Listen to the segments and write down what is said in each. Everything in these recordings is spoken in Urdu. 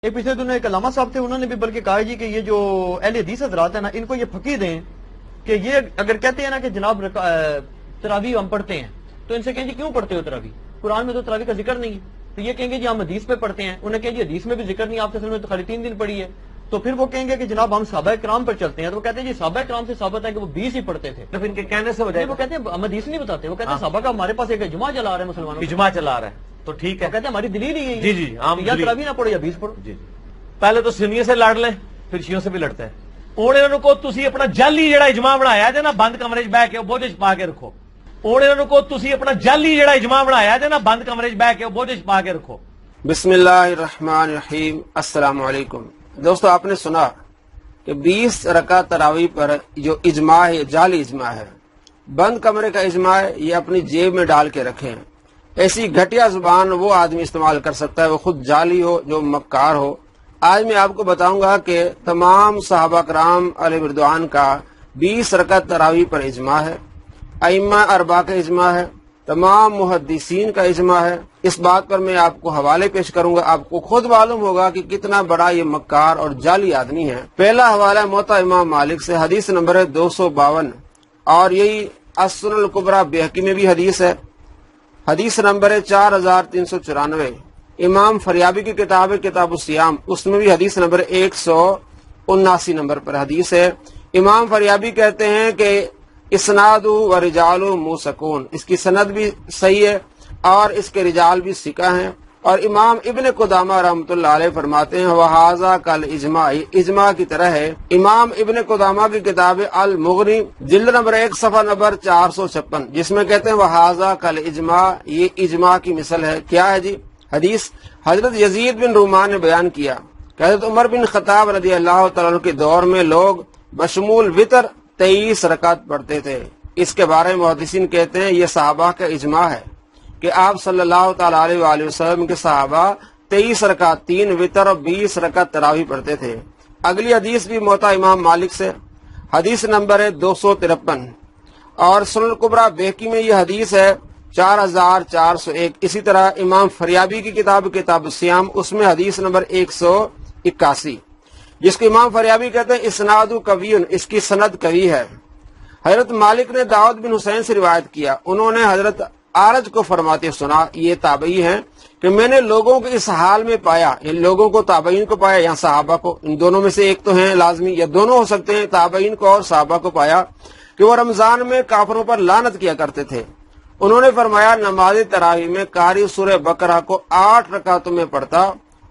ایک پچھلے دنوں ایک علامہ صاحب تھے، انہوں نے بھی بلکہ کہا جی کہ یہ جو اہل حدیث حضرات ہیں نا، ان کو یہ پھکی دیں کہ یہ اگر کہتے ہیں نا کہ جناب تراویح ہم پڑھتے ہیں تو ان سے کہیں جی کیوں پڑھتے ہو تراویح؟ قرآن میں تو تراویح کا ذکر نہیں ہے. تو یہ کہیں گے جی ہم حدیث پہ پڑھتے ہیں. انہیں کہیں جی حدیث میں بھی ذکر نہیں، آپ کے میں تو خالی 3 دن پڑھی ہے. تو پھر وہ کہیں گے کہ جناب ہم صحابہ کرام پر چلتے ہیں. تو وہ کہتے ہیں جی صحابہ کرام سے ثابت ہے کہ وہ 20 ہی پڑھتے تھے. تو ان کے کہنے سے وہ کہتے ہیں ہم حدیث نہیں بتاتے، وہ کہتے ہیں صحابہ کا ہمارے پاس ایک اجماع چلا رہا ہے مسلمانوں کا. اجماع چلا رہا ہے تو ٹھیک ہے. وہ کہتے ہیں ہماری دلیل ہی ہے جی جی یا تراویح نہ پڑھو یا 20 پڑھو. جی پہلے تو سنیوں سے لڑ لیں پھر شیعوں سے بھی لڑتے ہیں. انہوں کو تسی اپنا جعلی جڑا اجماع بنایا جے نا بند کمرے 'چ بیٹھ کے بوجھ 'چ پا کے رکھو. انہوں کو تسی اپنا جعلی جڑا اجماع بنایا جے نا بند کمرے 'چ بیٹھ کے بوجھ 'چ پا کے رکھو. بسم اللہ الرحمن الرحیم. السلام علیکم دوستو، آپ نے سنا کہ 20 رکعت تراویح پر جو اجماع ہے جعلی اجماع ہے، بند کمرے کا اجماع ہے، یہ اپنی جیب میں ڈال کے رکھیں. ایسی گھٹیا زبان وہ آدمی استعمال کر سکتا ہے وہ خود جعلی ہو، جو مکار ہو. آج میں آپ کو بتاؤں گا کہ تمام صحابہ کرام علیہ رضوان کا 20 رکعت تراویح پر اجماع ہے، ائمہ اربعہ کا اجماع ہے، تمام محدثین کا اجماع ہے. اس بات پر میں آپ کو حوالے پیش کروں گا، آپ کو خود معلوم ہوگا کہ کتنا بڑا یہ مکار اور جعلی آدمی ہے. پہلا حوالہ موطا امام مالک سے، حدیث نمبر ہے 252، اور یہی السنن الکبریٰ بیہقی میں بھی حدیث ہے. حدیث نمبر ہے 4394. امام فریابی کی کتاب ہے کتاب الصیام، اس میں بھی حدیث نمبر 179 نمبر پر حدیث ہے. امام فریابی کہتے ہیں کہ اسناد و رجال موثقون، اس کی سند بھی صحیح ہے اور اس کے رجال بھی ثقہ ہیں. اور امام ابن قدامہ رحمۃ اللہ علیہ فرماتے ہیں وہذا کل اجماع، اجماع کی طرح ہے. امام ابن قدامہ کی کتاب المغنی جلد نمبر 1 صفحہ نمبر 456، جس میں کہتے ہیں وہذا کل اجماع، یہ اجماع کی مثل ہے. کیا ہے جی؟ حدیث حضرت یزید بن رومان نے بیان کیا کہ حضرت عمر بن خطاب رضی اللہ تعالیٰ عنہ کے دور میں لوگ بشمول وطر 23 رکعت پڑھتے تھے. اس کے بارے میں محدثین کہتے ہیں یہ صحابہ کا اجماع ہے کہ آپ صلی اللہ تعالیٰ علیہ وآلہ وسلم کے صحابہ 23 رکعت 3 وطر اور 20 رکعت تراویح پڑھتے تھے. اگلی حدیث بھی موطا امام مالک سے، حدیث نمبر ہے 253، اور سنن الکبریٰ بیہقی میں یہ حدیث ہے 4401. اسی طرح امام فریابی کی کتاب کتاب الصیام، اس میں حدیث نمبر 181، جس کو امام فریابی کہتے ہیں اسناد قویٌ، اس کی سند قوی ہے. حضرت مالک نے داؤد بن حسین سے روایت کیا، انہوں نے حضرت آرج کو فرماتے سنا، یہ تابعی ہیں، کہ میں نے لوگوں کو اس حال میں پایا، ان لوگوں کو تابعین کو پایا یا صحابہ کو، ان دونوں میں سے ایک تو ہیں لازمی یا دونوں ہو سکتے ہیں، تابعین کو اور صحابہ کو پایا کہ وہ رمضان میں کافروں پر لعنت کیا کرتے تھے. انہوں نے فرمایا نماز تراویح میں قاری سورہ بقرہ کو 8 رکعتوں میں پڑھتا،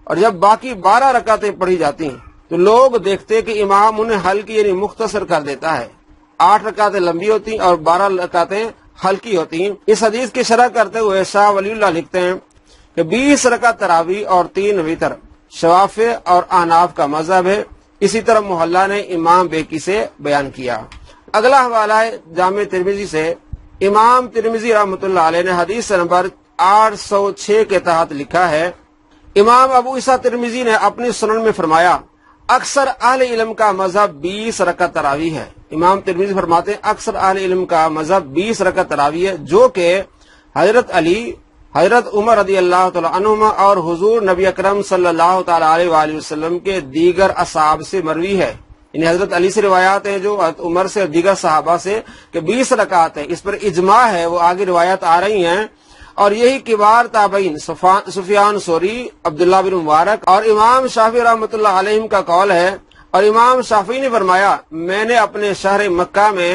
اور جب باقی 12 رکعتیں پڑھی جاتی تو لوگ دیکھتے کہ امام انہیں ہلکی یعنی مختصر کر دیتا ہے. 8 رکعتیں لمبی ہوتی اور 12 رکعتیں ہلکی ہوتی. اس حدیث کی شرح کرتے ہوئے شاہ ولی اللہ لکھتے ہیں کہ 20 رکعت تراویح اور 3 وتر شوافع اور احناف کا مذہب ہے. اسی طرح محلہ نے امام بیہقی سے بیان کیا. اگلا حوالہ ہے جامع ترمذی سے. امام ترمذی رحمۃ اللہ علیہ نے حدیث نمبر 806 کے تحت لکھا ہے، امام ابو عیسیٰ ترمذی نے اپنی سنن میں فرمایا اکثر اہل علم کا مذہب 20 رکعت تراویح ہے. امام ترمذی فرماتے ہیں اکثر اہل علم کا مذہب 20 رکعت تراویح ہے، جو کہ حضرت علی، حضرت عمر رضی اللہ تعالی عنہما اور حضور نبی اکرم صلی اللہ تعالی علیہ وآلہ وسلم کے دیگر اصحاب سے مروی ہے. یعنی حضرت علی سے روایات ہیں، جو حضرت عمر سے اور دیگر صحابہ سے کہ 20 رکعت ہے. اس پر اجماع ہے، وہ آگے روایات آ رہی ہیں. اور یہی کبار تابعین سفیان ثوری، عبداللہ بن مبارک اور امام شافعی رحمۃ اللہ علیہم کا قول ہے. اور امام شافعی نے فرمایا میں نے اپنے شہر مکہ میں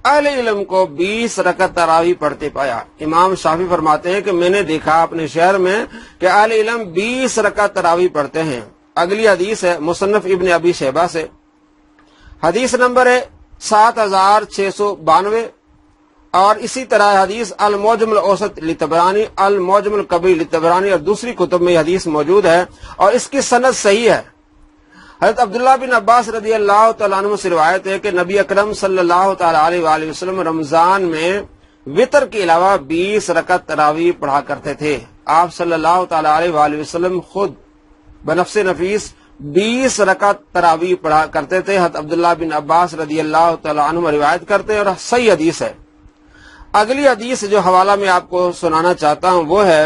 اہل علم کو 20 رکعت تراویح پڑھتے پایا. امام شافعی فرماتے ہیں کہ میں نے دیکھا اپنے شہر میں کہ اہل علم 20 رکعت تراویح پڑھتے ہیں. اگلی حدیث ہے مصنف ابن ابی شیبہ سے، حدیث نمبر ہے 7692، اور اسی طرح حدیث المعجم الاوسط لطبرانی، المعجم الکبیر لطبرانی اور دوسری کتب میں یہ حدیث موجود ہے اور اس کی سند صحیح ہے. حضرت عبداللہ بن عباس رضی اللہ تعالیٰ عنہ سے روایت ہے کہ نبی اکرم صلی اللہ تعالیٰ علیہ وآلہ وسلم رمضان میں وطر کے علاوہ 20 رکعت تراویح پڑھا کرتے تھے. آپ صلی اللہ تعالیٰ علیہ وآلہ وسلم خود بنفس نفیس 20 رکعت تراویح پڑھا کرتے تھے. حضرت عبداللہ بن عباس رضی اللہ تعالیٰ عنہ روایت کرتے ہیں اور صحیح حدیث ہے. اگلی حدیث جو حوالہ میں آپ کو سنانا چاہتا ہوں وہ ہے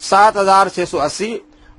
7680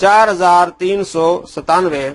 4397।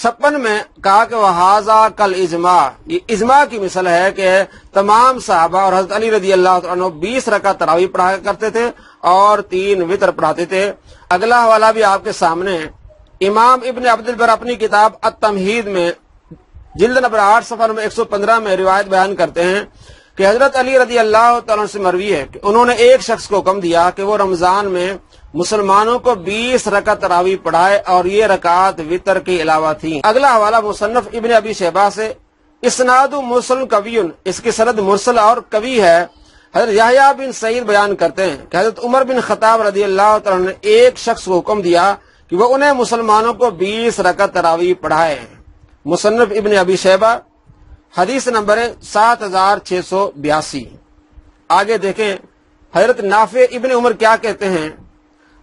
56 میں کہا کہ وہذا کل اجماع، یہ اجماع کی مثال ہے کہ تمام صحابہ اور حضرت علی رضی اللہ عنہ 20 رکعت تراویح پڑھا کرتے تھے اور 3 وتر پڑھاتے تھے۔ اگلا حوالہ بھی آپ کے سامنے ہے، امام ابن عبد البر اپنی کتاب التمہید میں جلد نمبر 8 صفحہ نمبر 115 میں روایت بیان کرتے ہیں کہ حضرت علی رضی اللہ تعالیٰ عنہ سے مروی ہے کہ انہوں نے ایک شخص کو حکم دیا کہ وہ رمضان میں مسلمانوں کو 20 رکعت تراویح پڑھائے اور یہ رکعات وتر کے علاوہ تھیں۔ اگلا حوالہ مصنف ابن ابی شیبہ سے، اسناد مرسل قوی، اس کی سند مرسل اور قوی ہے۔ حضرت یحییٰ بن سعید بیان کرتے ہیں کہ حضرت عمر بن خطاب رضی اللہ تعالیٰ عنہ نے ایک شخص کو حکم دیا کہ وہ انہیں مسلمانوں کو 20 رکعت تراویح پڑھائے۔ مصنف ابن ابی شیبہ، حدیث نمبر 7682۔ آگے دیکھیں حضرت نافع ابن عمر کیا کہتے ہیں۔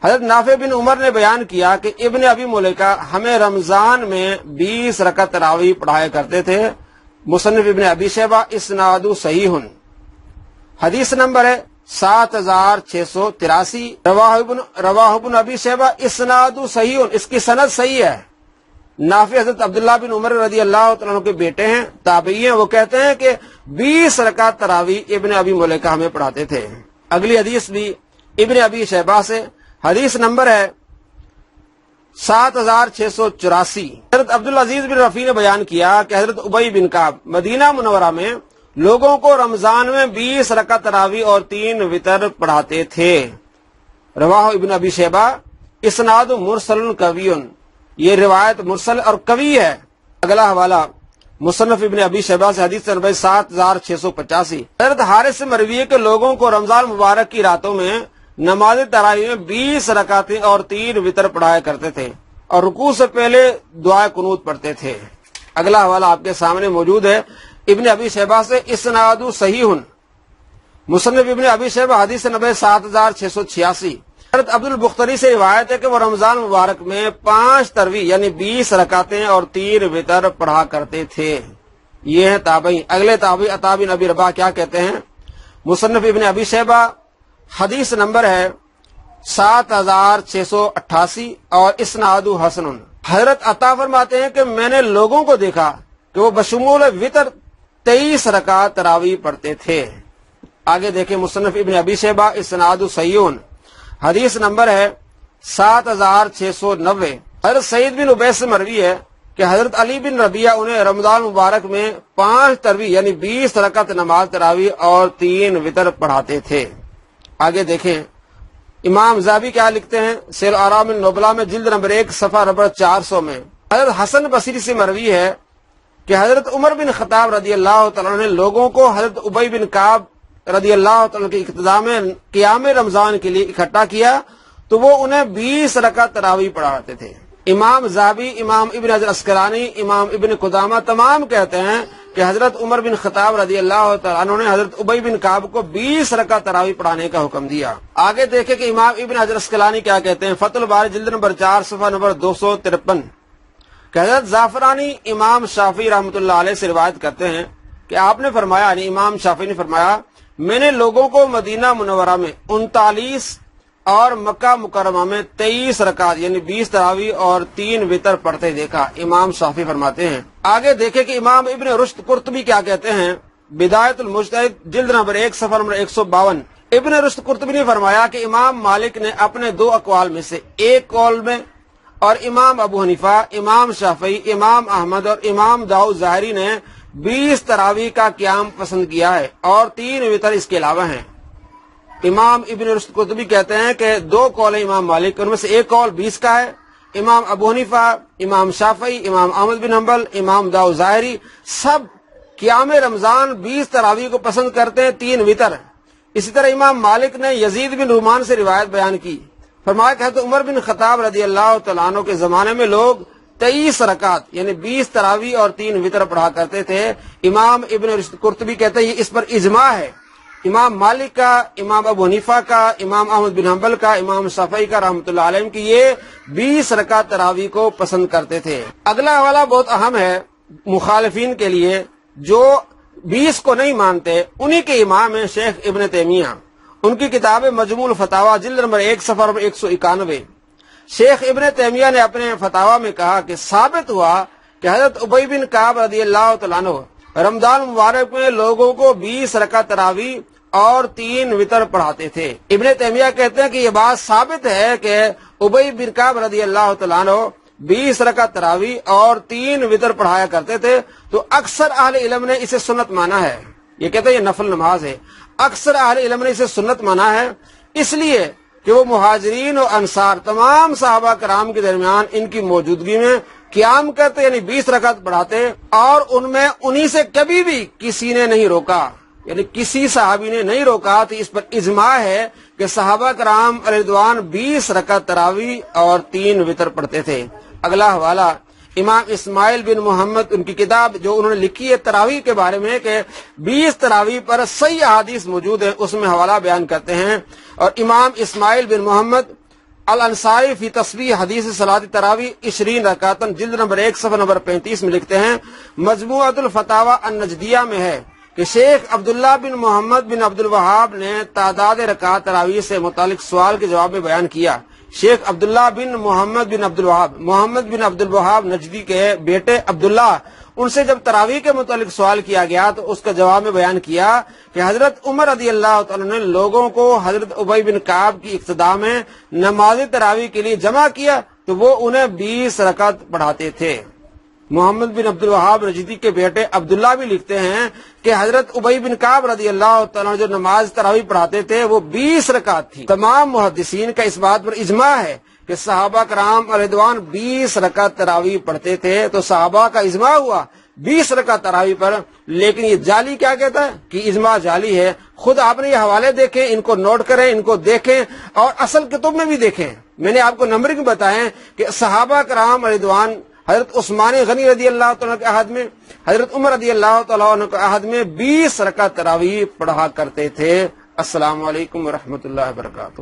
حضرت نافع بن عمر نے بیان کیا کہ ابن ابی ملیکہ ہمیں رمضان میں 20 رکعت تراویح پڑھایا کرتے تھے۔ مصنف ابن ابی شیبہ، اسناد صحیح، حدیث نمبر ہے 7683۔ رواہ ابن ابی شیبہ، اسناد صحیح، اس کی سند صحیح ہے۔ نافع حضرت عبداللہ بن عمر رضی اللہ تعالیٰ عنہ کے بیٹے ہیں، تابعی ہیں، وہ کہتے ہیں کہ 20 رکعت تراویح ابن ابی ملیکہ ہمیں پڑھاتے تھے۔ اگلی حدیث بھی ابن ابی شیبہ سے، حدیث نمبر ہے 7684۔ حضرت عبدالعزیز بن رفیع نے بیان کیا کہ حضرت ابی بن کعب مدینہ منورہ میں لوگوں کو رمضان میں 20 رکعت تراویح اور 3 وتر پڑھاتے تھے۔ رواہ ابن ابی شیبہ، اسناد مرسل قوی، یہ روایت مرسل اور قوی ہے۔ اگلا حوالہ مصنف ابن ابی شیبہ سے، حدیث نمبر 7685۔ حضرت حارث سے مروی ہے کہ لوگوں کو رمضان مبارک کی راتوں میں نماز تراویح میں 20 رکعتیں اور 3 وتر پڑھایا کرتے تھے اور رکوع سے پہلے دعائے قنوت پڑھتے تھے۔ اگلا حوالہ آپ کے سامنے موجود ہے، ابن ابی شیبہ سے، اسناد صحیح، مصنف ابن ابی شیبہ، حدیث نمبر 7686۔ حضرت عبد البختری سے روایت ہے کہ وہ رمضان مبارک میں 5 تراویح یعنی 20 رکعتیں اور 3 وتر پڑھا کرتے تھے۔ یہ ہے تابعی۔ اگلے تابعی عطا بن ابی رباح کیا کہتے ہیں؟ مصنف ابن ابی شیبہ، حدیث نمبر ہے 7688 اور اسناد حسن۔ حضرت عطا فرماتے ہیں کہ میں نے لوگوں کو دیکھا کہ وہ بشمول وتر 23 رکعت تراویح پڑھتے تھے۔ آگے دیکھیں مصنف ابن ابی شیبہ، اسناد صحیح، حدیث نمبر ہے 7690۔ حضرت سعید بن عبید سے مروی ہے کہ حضرت علی بن ربیعہ انہیں رمضان مبارک میں 5 تراویح یعنی 20 رکعت نماز تراویح اور 3 وتر پڑھاتے تھے۔ آگے دیکھیں امام ذہبی کیا لکھتے ہیں، سیر اعلام النبلاء میں جلد نمبر 1 صفحہ نمبر 400 میں۔ حضرت حسن بصری سے مروی ہے کہ حضرت عمر بن خطاب رضی اللہ تعالیٰ نے لوگوں کو حضرت ابی بن کعب رضی اللہ تعالیٰ کے اقتداء میں قیام رمضان کے لیے اکٹھا کیا تو وہ انہیں 20 رکعت تراویح پڑھاتے تھے۔ امام ذہبی، امام ابن حجر عسقلانی، امام ابن قدامہ تمام کہتے ہیں کہ حضرت عمر بن خطاب رضی اللہ تعالیٰ عنہ نے حضرت ابی بن کعب کو 20 رکعت تراویح پڑھانے کا حکم دیا۔ آگے دیکھیں کہ امام ابن حجر عسقلانی کیا کہتے ہیں، فتح الباری جلد نمبر 4 صفحہ نمبر 253، کہ حضرت زعفرانی امام شافعی رحمۃ اللہ علیہ سے روایت کرتے ہیں کہ آپ نے فرمایا، یعنی امام شافعی نے فرمایا، میں نے لوگوں کو مدینہ منورہ میں 39 اور مکہ مکرمہ میں 23 رکعت یعنی 20 تراویح اور 3 وتر پڑھتے دیکھا۔ امام شافعی فرماتے ہیں۔ آگے دیکھیں کہ امام ابن رشد قرطبی کیا کہتے ہیں، بدایت المجتہد جلد نمبر 1 صفحہ نمبر 152۔ ابن رشد قرطبی نے فرمایا کہ امام مالک نے اپنے 2 اقوال میں سے ایک قول میں، اور امام ابو حنیفہ، امام شافعی، امام احمد اور امام داؤد ظاہری نے 20 تراویح کا قیام پسند کیا ہے اور 3 وتر اس کے علاوہ ہیں۔ امام ابن رشد قرطبی کہتے ہیں کہ 2 قول امام مالک، ان میں سے ایک قول 20 کا ہے۔ امام ابو حنیفہ، امام شافعی، امام احمد بن حنبل، امام داؤد ظاہری سب قیام رمضان 20 تراویح کو پسند کرتے ہیں، 3 وتر۔ اسی طرح امام مالک نے یزید بن رومان سے روایت بیان کی، فرمایا کہ حضرت عمر بن خطاب رضی اللہ تعالیٰ عنہ کے زمانے میں لوگ 23 رکعت یعنی 20 تراویح اور 3 وتر پڑھا کرتے تھے۔ امام ابن رشد قرطبی کہتے ہیں یہ اس پر اجماع ہے، امام مالک کا، امام ابو حنیفہ کا، امام احمد بن حنبل کا، امام شافعی کا رحمۃ اللہ علیہ کی یہ 20 رکعت تراویح کو پسند کرتے تھے۔ اگلا حوالہ بہت اہم ہے مخالفین کے لیے، جو 20 کو نہیں مانتے، انہی کے امام ہیں شیخ ابن تیمیہ۔ ان کی کتاب مجموع الفتاوی جلد نمبر 1 صفحہ نمبر 191۔ شیخ ابن تیمیہ نے اپنے فتاوی میں کہا کہ ثابت ہوا کہ حضرت ابی بن کعب رضی اللہ تعالیٰ عنہ رمضان مبارک میں لوگوں کو 20 رکعت تراویح اور 3 وتر پڑھاتے تھے۔ ابن تیمیہ کہتے ہیں کہ یہ بات ثابت ہے کہ ابی بن کعب رضی اللہ تعالیٰ عنہ 20 رکعت تراویح اور 3 وتر پڑھایا کرتے تھے، تو اکثر اہل علم نے اسے سنت مانا ہے۔ یہ کہتے ہیں یہ نفل نماز ہے، اکثر اہل علم نے اسے سنت مانا ہے، اس لیے کہ وہ مہاجرین اور انصار تمام صحابہ کرام کے درمیان ان کی موجودگی میں قیام کرتے، یعنی 20 رکعت پڑھاتے، اور ان میں انہی سے کبھی بھی کسی نے نہیں روکا، یعنی کسی صحابی نے نہیں روکا۔ تو اس پر اجماع ہے کہ صحابہ کرام علیہ رضوان 20 رکعت تراویح اور 3 وتر پڑھتے تھے۔ اگلا حوالہ امام اسماعیل بن محمد، ان کی کتاب جو انہوں نے لکھی ہے تراویح کے بارے میں کہ 20 تراویح پر صحیح احادیث موجود ہیں، اس میں حوالہ بیان کرتے ہیں۔ اور امام اسماعیل بن محمد الانصاری فی تصویح حدیث صلاۃ تراویح 20 رکعتن جلد نمبر 1 صفحہ نمبر 35 میں لکھتے ہیں، مجموعۃ الفتاوی النجدیہ میں ہے کہ شیخ عبداللہ بن محمد بن عبد الوہاب نے تعداد رکعات تراویح سے متعلق سوال کے جواب میں بیان کیا۔ شیخ عبداللہ بن محمد بن عبد الوہاب، محمد بن عبد الوہاب نجدی کے بیٹے عبداللہ، ان سے جب تراویح کے متعلق سوال کیا گیا تو اس کا جواب میں بیان کیا کہ حضرت عمر رضی اللہ تعالیٰ نے لوگوں کو حضرت ابی بن کعب کی اقتداء میں نماز تراویح کے لیے جمع کیا تو وہ انہیں 20 رکعت پڑھاتے تھے۔ محمد بن عبد الوہاب نجدی کے بیٹے عبداللہ بھی لکھتے ہیں کہ حضرت ابی بن کعب رضی اللہ تعالیٰ جو نماز تراویح پڑھاتے تھے وہ 20 رکعت تھی۔ تمام محدثین کا اس بات پر اجماع ہے کہ صحابہ کرام علیہ رضوان 20 رکعت تراویح پڑھتے تھے، تو صحابہ کا اجماع ہوا 20 رکعت تراویح پر۔ لیکن یہ جعلی کیا کہتا ہے کہ اجماع جعلی ہے۔ خود آپ نے یہ حوالے دیکھیں، ان کو نوٹ کریں، ان کو دیکھیں اور اصل کتب میں بھی دیکھیں۔ میں نے آپ کو نمبرنگ بتائیں کہ صحابہ کرام علیہ رضوان حضرت عثمان غنی رضی اللہ تعالیٰ کے عہد میں، حضرت عمر رضی اللہ تعالیٰ عنہ کے عہد میں 20 رکعت تراویح پڑھا کرتے تھے۔ السلام علیکم ورحمۃ اللہ وبرکاتہ۔